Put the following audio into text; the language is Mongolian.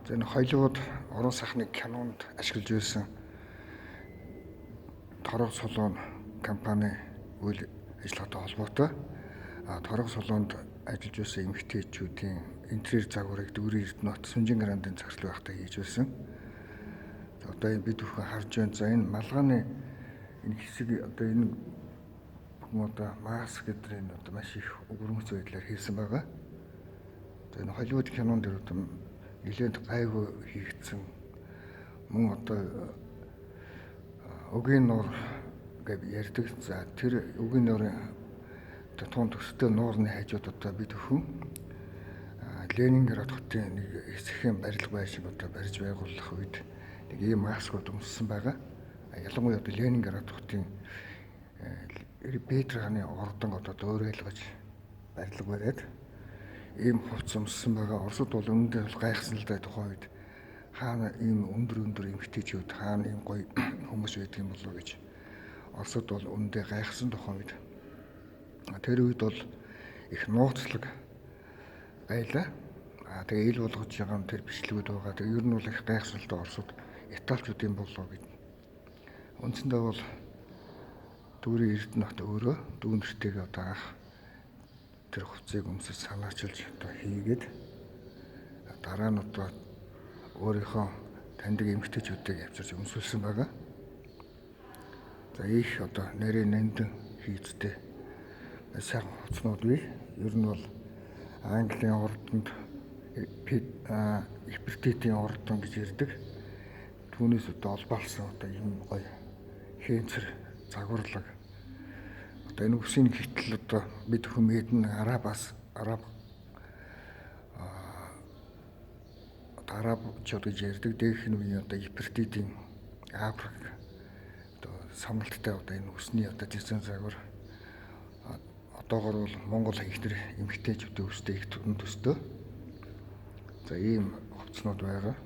За энэ Холливуд орон сайхны кинонд ашиглаж байсан торгох солон компани үйл ажиллагаатай холбоотой торгох солонд ажиллаж байсан эмэгтэйчүүдийн интерьер загварыг Дүүрэн Эрдэнэт Сүнжин грандын захирал байхдаа хийж байсан. За одоо энэ бид бүхэн харж байна. За энэ малгайны энэ хэсэг одоо энэ бүхэн одоо маск гэдэг энэ одоо маш их өвөрмөц байдлаар хийсэн байгаа. За энэ Холливуд кинон дээр одоо нэлээд гайгүй хийгдсэн мөн одоо өгийн нуур гэж ярьдаг. За тэр өгийн нуурын одоо туун төстэй нуурны хажууд одоо бид бүхэн Ленинград хотын нэг хэсгийн барилга байшин одоо барьж байгуулах үед нэг ийм маскууд өмссөн байгаа. Ялангуяа одоо Ленинград хотын Петр хааны ордон одоо дөөр байлгаж барилга бариад ийм хувцас өмссөн байгаа. Оросд бол үүндээ бол гайхсан л да тухайн үед хаана ийм өндөр эмэгтэйчүүд хаана ийм гоё хүмүүс байдаг юм болов гэж Оросд бол үүндээ гайхсан тухайн үед. Тэр үед бол их нууцлаг байлаа. Тэгээ ил болгож байгаа нь тэр бичлэгүүд байгаа. Тэгээ ер нь бол их гайхсан л да Оросд Италичууд юм болов гэж. Үндсэндээ бол Дүүрэн Эрдэнэт өөрөө дүү нэртэйгээ одоо анх тэр хувцсыг өмсөж санаачилж одоо хийгээд дараа нь одоо өөрийнхөө таньдаг эмэгтэйчүүдийг явьчирч өмсүүлсэн байгаа. За их одоо нэрийн нандин хийцтэй сайн хувцснууд бий. Ер нь бол Английн ордонд Ипертитийн ордон гэж ярьдаг. Түүнээс одоо олбаалсан одоо юм гоё хэнцэр загварлаг. Одоо энэ үсийн хитэл одоо бид хүмүүд нь арабчууд гэж ярьдаг. Дээрх нь үе одоо Ипертитийн Африк одоо самналттай одоо энэ үсний одоо жирсэн загвар одоогор бол Монгол ихнэр эмэгтэйчүүдийн үстэй их төстэй. За ийм хувцснууд байгаа.